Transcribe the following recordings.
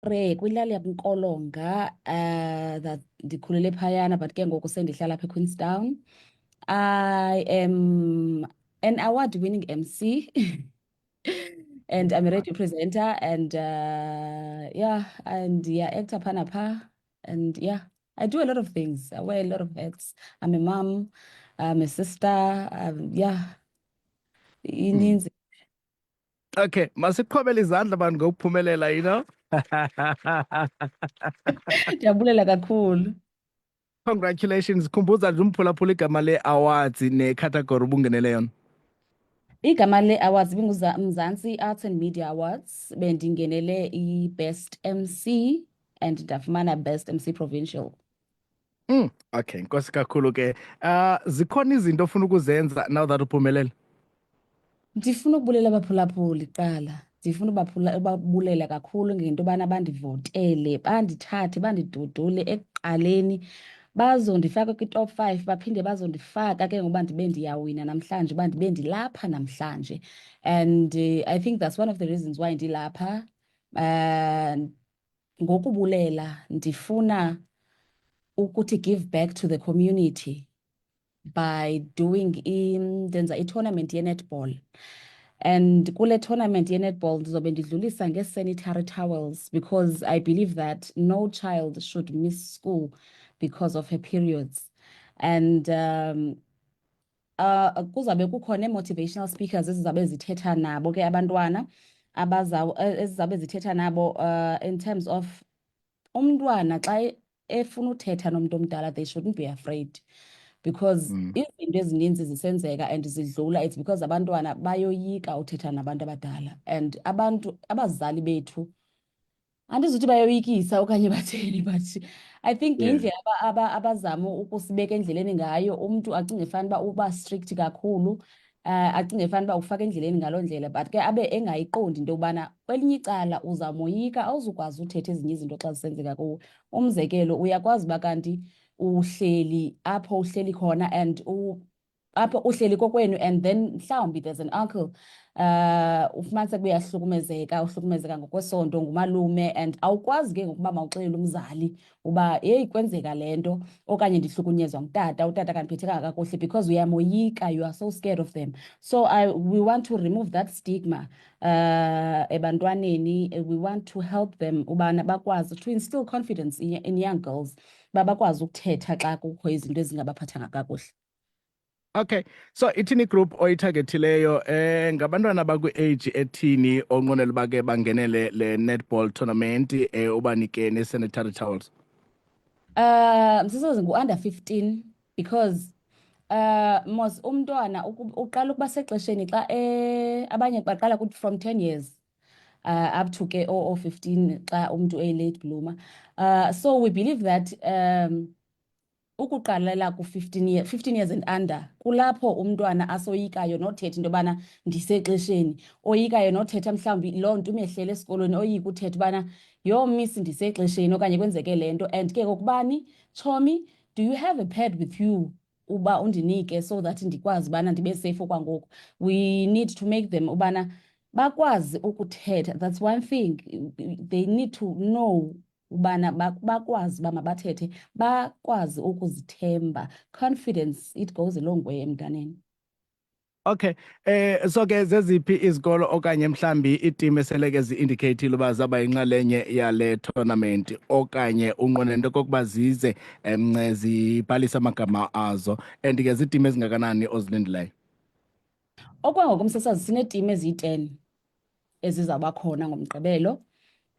kwilali yabuNkolonga that ndikhulele phayana but ke ngoku sendihlala apha eQueenstown. I am an award-winning MC and I'm a radio presenter and actor phana pha and I do a lot of things. I wear a lot of hats. I'm a mom, I'm a sister, ininzi. Okay, masiqhobele izandla abantu ngokuphumelela, you know. Ndiyabulela kakhulu. Congratulations. Khumbuza nje umphulaphula igama le-awards ne-category ubungenele yona. Igama le-awards Mzansi Arts and Media Awards. Bendingenele i-Best MC and ndafumana Best MC Provincial. Okay, nkosi kakhulu ke. Zikhona izinto ofuna ukuzenza now that uphumelele? Ndifuna ukubulela abaphulaphuli kuqala. Ndifuna ubabulela kakhulu ngento yobana bandivotele, bandithathe, bandidudule ekuqaleni. Bazondifaka kwi-top 5 baphinde bazondifaka ke ngoba ndibe ndiyawina namhlanje, uba ndibe ndilapha namhlanje. And I think that's one of the reasons why ndilapha. Ngokubulela ndifuna ukuthi give back to the community by doing ndenza i-tournament ye-netball. And kule tournament ye-netball ndizobe ndidlulisa nge-sanitary towels because I believe that no child should miss school because of her periods. And kuzabe kukhona motivational speakers ezizabe zithetha nabo ke abantwana ezizabe zithetha nabo in terms of umntwana xa efuna uthetha nomuntu omdala, they shouldn't be afraid because izinto ezininzi zisenzeka and zidlula. It's because abantwana bayoyika uthetha nabantu abadala and abazali bethu andizuthi bayoyikisa okanye batheni, but I think indlela abazama ukusibeka endleleni ngayo, umntu acinge fanuba uba strict kakhulu, acinge fanuba ufaka endleleni ngaloo ndlela, but ke abe engayiqondi into yobana kwelinye icala uzamoyika, awuzukwazi uthetha ezinye izinto xa zisenzeka kuwo. Umzekelo, uyakwazi uba kanti uhleli apho uhleli khona and apho uhleli kokwenu and then mhlawumbi there's an uncle ufumaniseka uhlukumezeka ngokwesonto ngumalume and awukwazi ke ngokuba mawuxelele umzali uba yeyi kwenzeka le nto okanye ndihlukunyezwa utata kandiphethekanga kakuhle, because uyamoyika, you are so scared of them. So we want to remove that stigma ebantwaneni. We want to help them ubana bakwazi to instill confidence in young girls, bakwazi ukuthetha xa kukho izinto ezingabaphathanga kakuhle. Okay, so ithini group oyitargetileyo ngabantwana bakwi-age ethini onqwenela uba ke bangenele le netball tournament ubanike ne-sanitary towels? Msisoze ngu-under 15 because mos umntwana uqala ukuba sexesheni xa abanye baqala from 10 years up to ke 15 xa umntu late bloomer. So we believe that ukuqalela ku-15 years and under kulapho umntwana asoyikayo nothetha into yobana ndisexesheni, oyikayo nothetha mhlawumbi loo nto umehlele esikolweni, oyika uthetha ubana yho miss ndisexesheni okanye kwenzeke le nto. And ke ngokubani, Chomi, do you have a pad with you uba undinike so that ndikwazi ubana ndibe safe okwangoku? We need to make them ubana bakwazi ukuthetha. That's one thing they need to know ubana bakwazi uba mabathethe, bakwazi ukuzithemba. Confidence, it goes a long way emntaneni. Okay, so ke zeziphi izikolo okanye mhlambi iitim eseleke zi-indicatile uba zaba yinxalenye yale tournament okanye unqwenela into kokuba zize zibhalise amagama azo, and ke ziitim ezingakanani ozilindileyo? Okwangoku Msasazi sineetim eziyi-10 ezizawuba khona ngomgqibelo.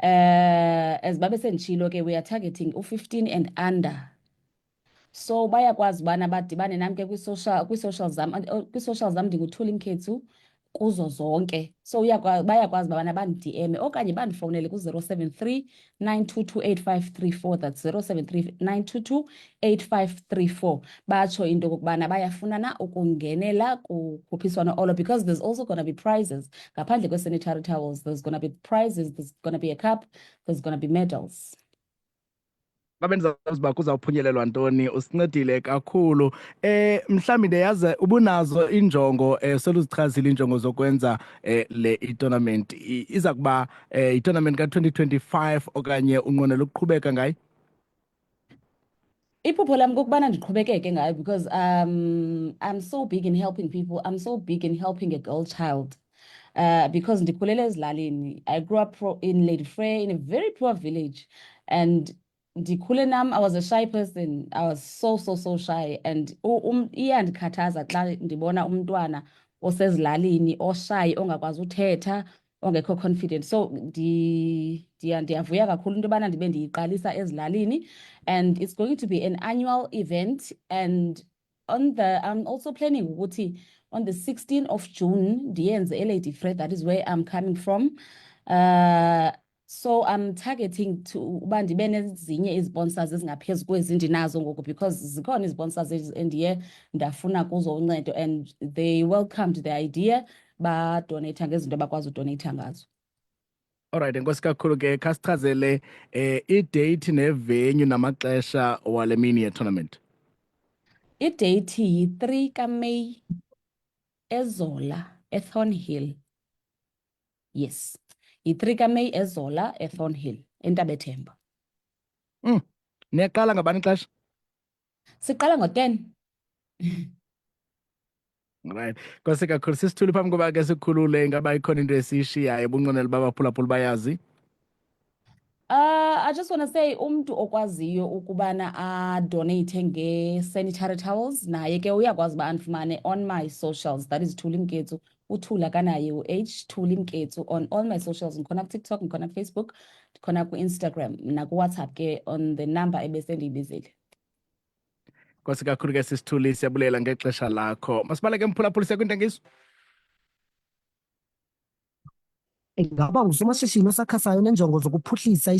As babe senditshilo ke we are targeting u-15 and under, so bayakwazi ubana badibane nam ke kwi-social zam ndinguThuli Mkhethu kuzo zonke. So bayakwazi ubana bandidm okanye bandifowunele ku-073 922 8534, that's 073 922 8534, batsho into okokubana bayafuna na ukungenela kukhuphiswano olo, because there's also going to be prizes ngaphandle kwe-sanitary towels. There's going to be prizes, there's going to be a cup, there's going to be medals. babe ndizazi uba kuzawuphunyelelwa ntoni, usincedile kakhulu. Mhlawumbi ndiyazi ubunazo injongo, soluzichazile injongo zokwenza le i-tournament. Iza kuba i-tournament ka-2025 okanye unqwenela ukuqhubeka ngayo? Iphupho lam kukubana ndiqhubekeke ngayo because I'm so big in helping people. I'm so big in helping a girl child. Because ndikhulele ezilalini. I grew up in Lady Frey in a very poor village, and ndikhule nam, I was a shy person. I was so shy, and iyandikhathaza xa ndibona umntwana osezilalini oshy, ongakwazi uthetha, ongekho confident. So ndiyavuya kakhulu into yobana ndibe ndiyiqalisa ezilalini, and it's going to be an annual event. And I'm also planning ukuthi on the 16th of June ndiyenze eLady Fred, that is where I'm coming from. So I'm targeting to uba ndibe nezinye izi-sponsors ezingaphezu kwezi ndinazo ngoku, because zikhona izi-sponsors endiye ndafuna kuzo uncedo, and they welcomed the idea, badoneyitha ngezinto abakwazi udoneyitha ngazo. Alright, enkosi kakhulu ke, khasichazele i-date nevenue namaxesha wale mini ye-tournament. Idate yi-3 kaMeyi eZola, eThornhill. Yes, yi-3 kaMeyi eZola, eThornhill, eNtabethemba. Niyaqala ngabani ixesha? Siqala ngo-10. Right, nkosi kakhulu. Sisithule phambi koba ke sikhulule, ingaba ikhona into esiyishiyayo ebunqwenela uba abaphulaphuli bayazi? I just want to say umntu okwaziyo ukubana adoneyithe nge-sanitary towels naye ke uyakwazi uba andifumane on my socials, that is Thuli Mketso, uthula kanaye u-H Thuli Mketso on all my socials. Ndikhona kuTikTok, ndikhona kuFacebook, ndikhona ku-Instagram nakuWhatsApp ke on the number ebese ndiyibizile. Nkosi kakhulu ke sisithuli, siyabulela ngexesha lakho. Masibaleke mphulaphuli, siya kwintengiso. Ingaba ngusomashishini osakhasayo nenjongo zokuphuhlisa